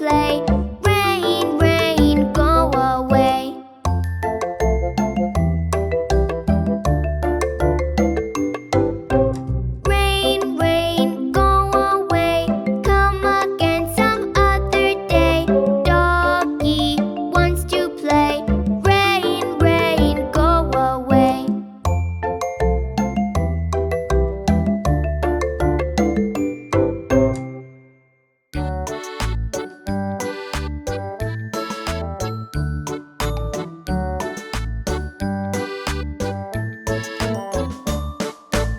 play. Rain, rain, go away. Rain, rain, go away. Come again some other day. Doggy wants to play. Rain, rain, go away.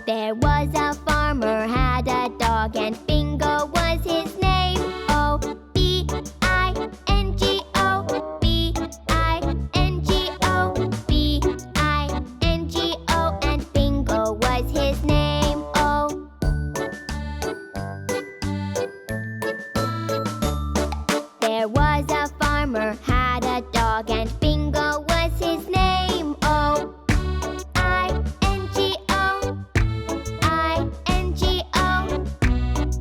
There was a farmer, had a dog, and Bingo was his name. O-B-I-N-G-O, B-I-N-G-O, B-I-N-G-O, and Bingo was his name. Oh. There was a farmer, had a dog, and Bingo was his name. O I-N-G-O, I-N-G-O,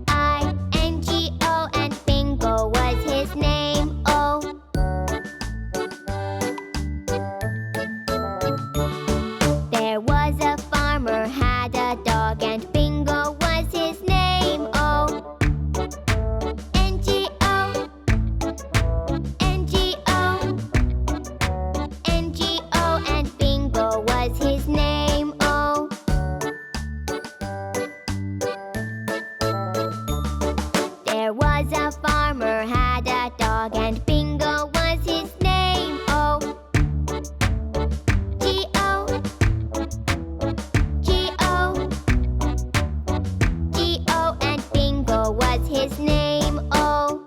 I-N-G-O, and Bingo was his name. Oh. There was a farmer, had a dog, and Bingo was his name. O N-G-O, N-G-O, N-G-O, and Bingo was his name. Oh. There was a farmer, had a dog, and Bingo was his name. O G-O, G-O, G-O, and Bingo was his name. Oh.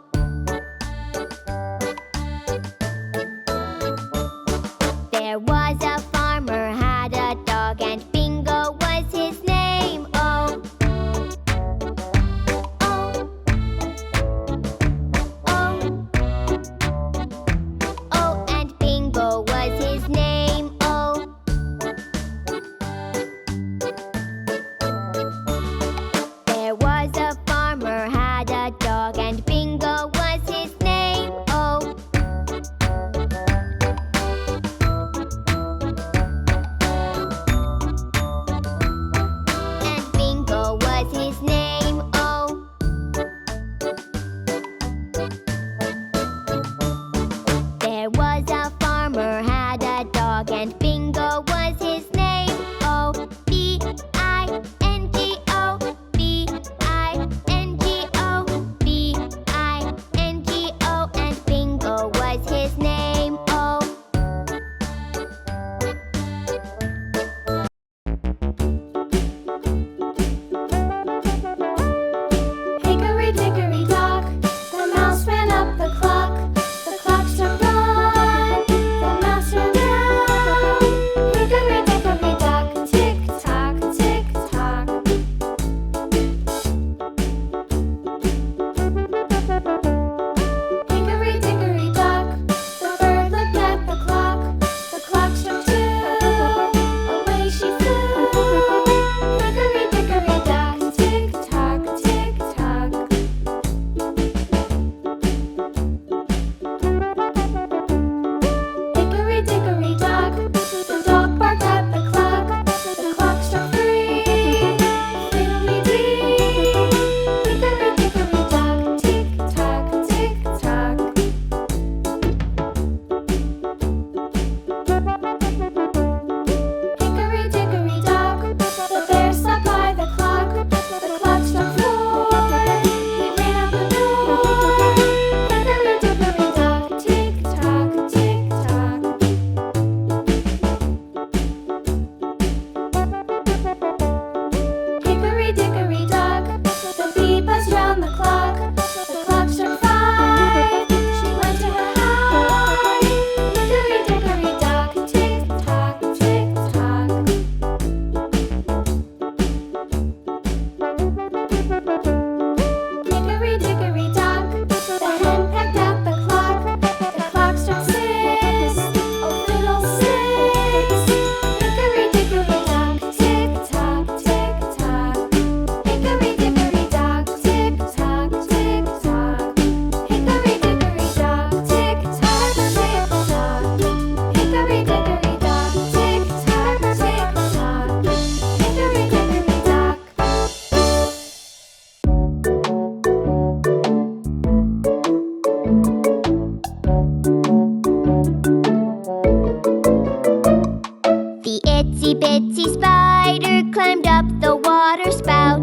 climbed up the water spout.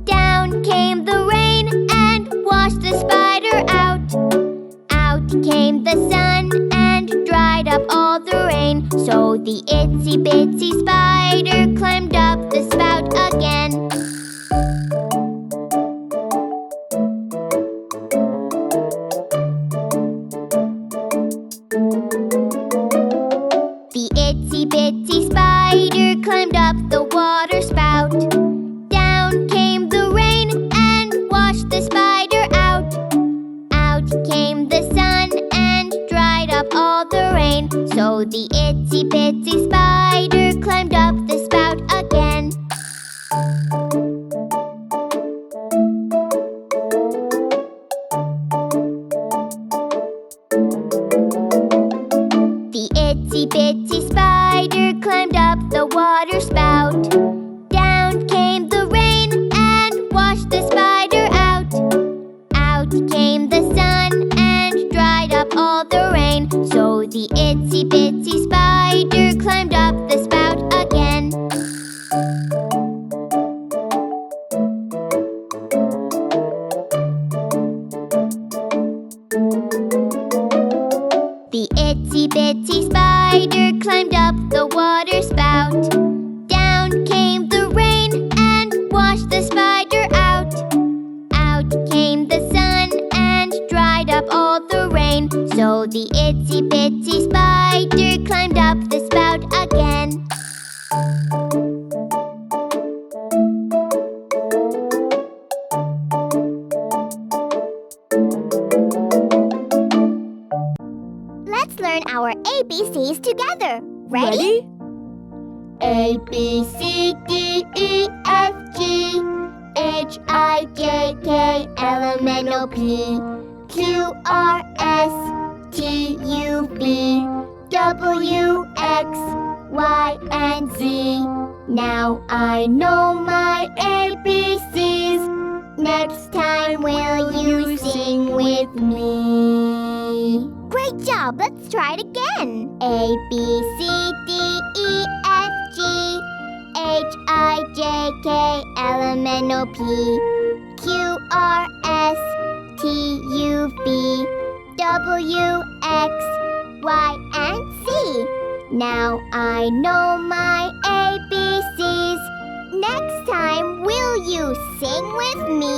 Down came the rain and washed the spider out. Out came the sun and dried up all the rain. So the itsy bitsy spider climbed up the spout again. The itsy bitsy spider climbed up the water spout. Down came the rain and washed the spider out. Out came the sun and dried up all the rain. So the itsy bitsy spider climbed up the spout again. The itsy bitsy spider climbed up the water spout. Down came the rain and washed the spider out. Out came the sun and dried up all the rain. So the itsy bitsy spider climbed up the spout again. The itsy bitsy spider climbed up the water spout. Down came the rain and washed the spider out. Out came the sun and dried up all the rain. So the itsy bitsy spider climbed up the spout again. Let's learn our ABCs together. Ready? A, B, C, D, E, F, G, H, I, J, K, L, M, N, O, P, Q, R, S, T, U, V, W, X, Y, and Z. Now I know my ABCs. Next time will you sing with me? Great job! Let's try it again. A, B, C, D, E, F, G, H, I, J, K, L, M, N, O, P, Q, R, S, T, U, V, W, X, Y, and Z. Now I know my ABCs. Next time, will you sing with me?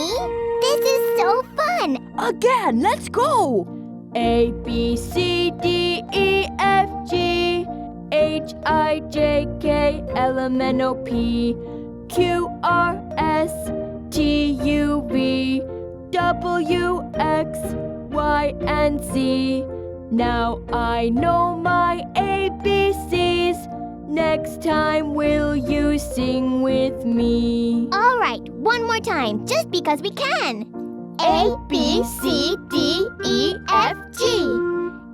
This is so fun! Again, let's go! A, B, C, D, E, F, G, H, I, J, K, L, M, N, O, P, Q, R, S, T, U, V, W, X, Y, and Z. Now I know my ABCs. Next time, will you sing with me? All right, one more time, just because we can. A, B, C, D, E, F, G,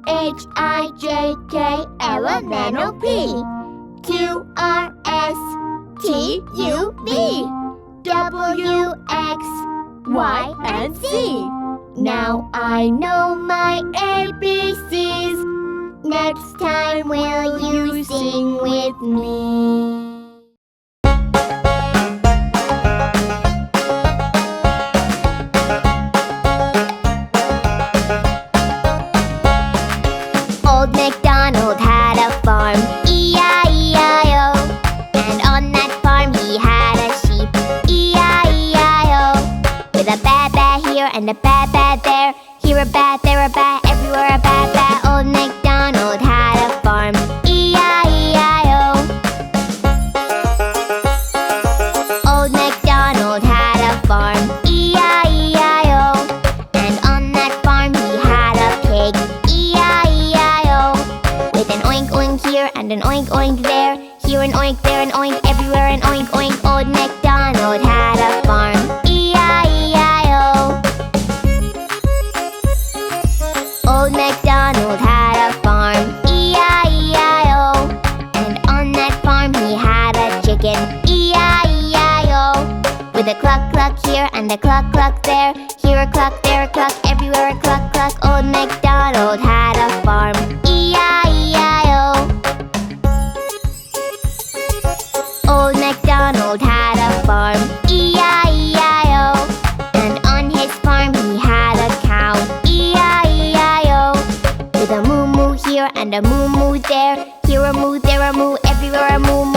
H, I, J, K, L, M, N, O, P, Q, R, S, T, U, V, W, X, Y, and Z. Now I know my ABCs. Next time, will you sing with me? Old MacDonald had a farm, E-I-E-I-O. And on that farm he had a sheep, E-I-E-I-O. With a ba-ba here and a ba-ba there, here a ba, there a ba, everywhere a ba-ba. Old MacDonald had a farm, E-I-E-I-O. Old MacDonald had a farm, E-I-E-I-O. And on that farm he had a pig, E-I-E-I-O. With an oink oink here and an oink oink there, here an oink, there an oink, everywhere an oink oink. Old MacDonald had a farm, E-I-E-I-O. Old MacDonald had a farm, E-I-E-I-O. And on that farm he had a chicken, E-I-E-I-O. With a cluck cluck here and a cluck cluck there, here a cluck, there a cluck, everywhere a cluck cluck. Old MacDonald had a farm, E-I-E-I-O. Old MacDonald had here and a moo moo there. Here a moo, there a moo, everywhere a moo